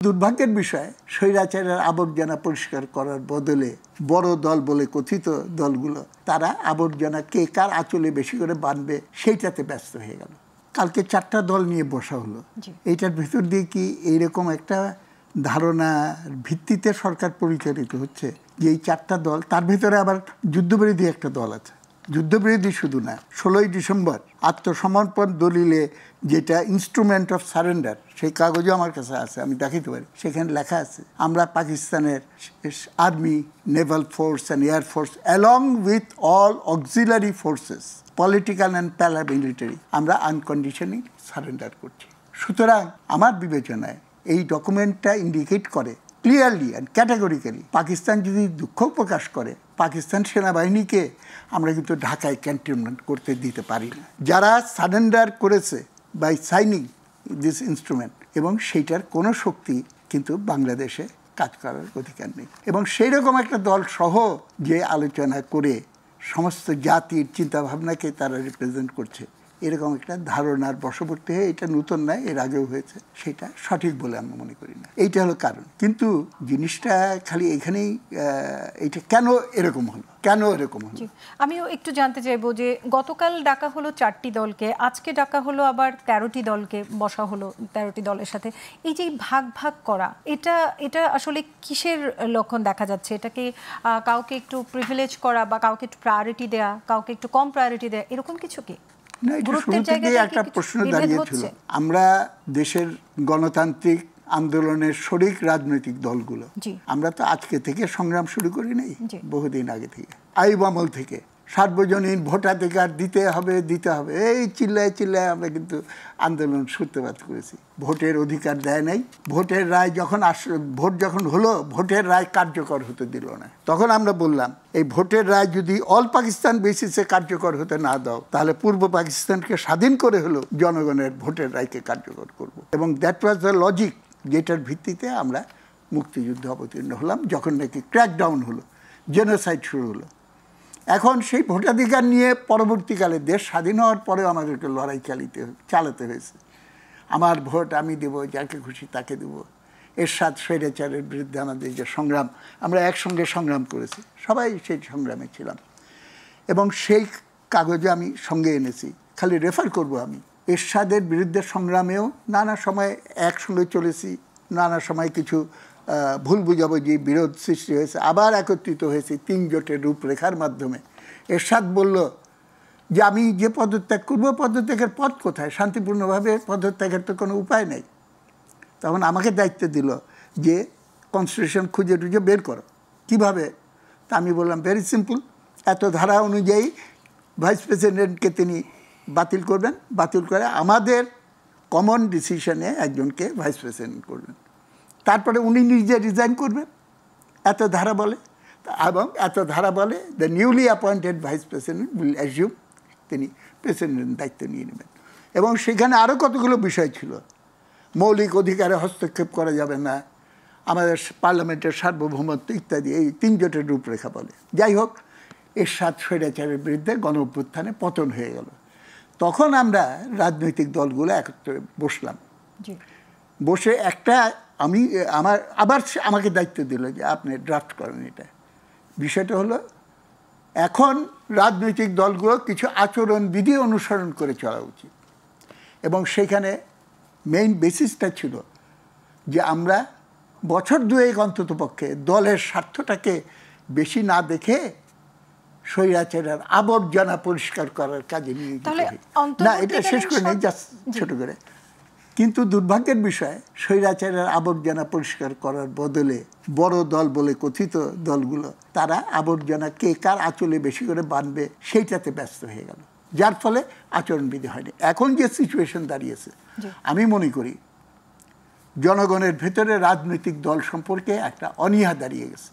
দুর্ভাগ্যের বিষয় স্বৈরাচারের আবর্জনা পরিষ্কার করার বদলে বড় দল বলে কথিত দলগুলো তারা আবর্জনা কে কার আঁচলে বেশি করে বাঁধবে সেইটাতে ব্যস্ত হয়ে গেল। কালকে 4টা দল নিয়ে বসা হলো। এইটার ভিতর দিয়ে কি এইরকম একটা ধারণার ভিত্তিতে সরকার পরিচালিত হচ্ছে যে এই 4টা দল, তার ভিতরে আবার যুদ্ধবিরোধী একটা দল আছে। যুদ্ধবিরোধী শুধু না, 16ই ডিসেম্বর আত্মসমর্পণ দলিলে যেটা ইনস্ট্রুমেন্ট অফ সারেন্ডার, সেই কাগজও আমার কাছে আছে, আমি দেখাতে পারি। সেখানে লেখা আছে আমরা পাকিস্তানের army, Naval force and air force along with all auxiliary forces, political and paramilitary, আমরা আনকন্ডিশনালি সারেন্ডার করছি। সুতরাং আমার বিবেচনায় এই ডকুমেন্টটা ইন্ডিকেট করে ক্লিয়ারলি অ্যান্ড ক্যাটাগরিক্যালি, পাকিস্তান যদি দুঃখ প্রকাশ করে, পাকিস্তান সেনাবাহিনীকে আমরা কিন্তু ঢাকায় ক্যান্টনমেন্ট করতে দিতে পারি না। যারা সারেন্ডার করেছে বাই সাইনিং দিস ইনস্ট্রুমেন্ট, এবং সেইটার কোনো শক্তি কিন্তু বাংলাদেশে কাজ করার অধিকার নেই। এবং সেই রকম একটা দল সহ যে আলোচনা করে সমস্ত জাতির চিন্তাভাবনাকে তারা রিপ্রেজেন্ট করছে, এরকম একটা ধারণার বশবর্তী হয়ে, এটা নতুন নয়, এর আগেও হয়েছে, সেটা সঠিক বলে আমি মনে করি না। এইটা হলো কারণ। কিন্তু জিনিসটা খালি এখানেই, এটা কেন এরকম হলো, কেন এরকম হলো? আমিও একটু জানতে চাইবো যে গতকাল ডাকা হলো 4টি দলকে, আজকে ডাকা হলো আবার 13টি দলকে, বসা হলো 13টি দলের সাথে। এই যে ভাগ ভাগ করা, এটা আসলে কিসের লক্ষণ দেখা যাচ্ছে? এটা কি কাউকে একটু প্রিভিলেজ করা, বা কাউকে একটু প্রায়োরিটি দেয়া, কাউকে একটু কম প্রায়োরিটি দেয়া, এরকম কিছু কি? না, এটা শুরু থেকেই একটা প্রশ্ন দাঁড়িয়েছিল। আমরা দেশের গণতান্ত্রিক আন্দোলনের শরিক রাজনৈতিক দলগুলো, আমরা তো আজকে থেকে সংগ্রাম শুরু করি নাই, বহুদিন আগে থেকে, আইয়ুব আমল থেকে সার্বজনীন ভোটাধিকার দিতে হবে এই চিল্লায় চিল্লায় আমরা কিন্তু আন্দোলন সূত্রপাত করেছি। ভোটের অধিকার দেয় নাই। ভোটের রায় যখন ভোট যখন হলো, ভোটের রায় কার্যকর হতে দিল না। তখন আমরা বললাম, এই ভোটের রায় যদি অল পাকিস্তান বেসিসে কার্যকর হতে না দাও, তাহলে পূর্ব পাকিস্তানকে স্বাধীন করে হলো জনগণের ভোটের রায়কে কার্যকর করব। এবং দ্যাট ওয়াজ দ্য লজিক, যেটার ভিত্তিতে আমরা মুক্তিযুদ্ধে অবতীর্ণ হলাম, যখন নাকি ক্র্যাকডাউন হলো, জেনোসাইড শুরু হলো। এখন সেই ভোটাধিকার নিয়ে পরবর্তীকালে দেশ স্বাধীন হওয়ার পরেও আমাদেরকে লড়াই চালাতে হয়েছে। আমার ভোট আমি দেবো, যাকে খুশি তাকে দেবো, এরশাদ স্বৈরাচারের বিরুদ্ধে আমাদের যে সংগ্রাম, আমরা একসঙ্গে সংগ্রাম করেছি, সবাই সেই সংগ্রামে ছিলাম। এবং সেই কাগজে আমি সঙ্গে এনেছি, খালি রেফার করব আমি। এরশাদের বিরুদ্ধে সংগ্রামেও নানা সময় একসঙ্গে চলেছি, নানা সময় কিছু ভুল বুঝাবুঝি, বিরোধ সৃষ্টি হয়েছে, আবার একত্রিত হয়েছে 3 জোটের রূপরেখার মাধ্যমে। এরশাদ বলল যে আমি যে পদত্যাগ করবো, পদত্যাগের পথ কোথায়? শান্তিপূর্ণভাবে পদত্যাগের তো কোনো উপায় নেই। তখন আমাকে দায়িত্ব দিল যে কনস্টিটিউশন খুঁজে টুজে বের করো। কীভাবে? তা আমি বললাম, ভেরি সিম্পল, এত ধারা অনুযায়ী ভাইস প্রেসিডেন্টকে তিনি বাতিল করবেন, বাতিল করে আমাদের কমন ডিসিশনে একজনকে ভাইস প্রেসিডেন্ট করবেন, তারপরে উনি নিজে রিজাইন করবেন, এত ধারা বলে। এবং এত ধারা বলে the newly appointed vice president will assume, তিনি প্রেসিডেন্টের দায়িত্ব নিয়ে নেবেন। এবং সেখানে আরও কতগুলো বিষয় ছিল, মৌলিক অধিকারে হস্তক্ষেপ করা যাবে না, আমাদের পার্লামেন্টের সার্বভৌমত্ব ইত্যাদি, এই 3 জোটের রূপরেখা বলে। যাই হোক, এরশাদ স্বৈরাচারের বিরুদ্ধে গণঅভ্যুত্থানে পতন হয়ে গেল। তখন আমরা রাজনৈতিক দলগুলো একত্রে বসলাম, বসে একটা আবার আমাকে দায়িত্ব দিল যে আপনি ড্রাফট করেন এটা। বিষয়টা হলো, এখন রাজনৈতিক দলগুলো কিছু আচরণবিধি অনুসরণ করে চলা উচিত। এবং সেখানে মেইন বেসিসটা ছিল যে আমরা বছর 2 অন্তত পক্ষে দলের স্বার্থটাকে বেশি না দেখে স্বৈরাচারের আবর্জনা পরিষ্কার করার কাজে নিয়ে না, এটা শেষ করে নেই, জাস্ট ছোট করে। কিন্তু দুর্ভাগ্যের বিষয়, স্বৈরাচারের আবর্জনা পরিষ্কার করার বদলে বড় দল বলে কথিত দলগুলো তারা আবর্জনা কে কার আঁচলে বেশি করে বাঁধবে সেইটাতে ব্যস্ত হয়ে গেল, যার ফলে আচরণবিধি হয়নি। এখন যে সিচুয়েশন দাঁড়িয়েছে, আমি মনে করি জনগণের ভেতরে রাজনৈতিক দল সম্পর্কে একটা অনীহা দাঁড়িয়ে গেছে।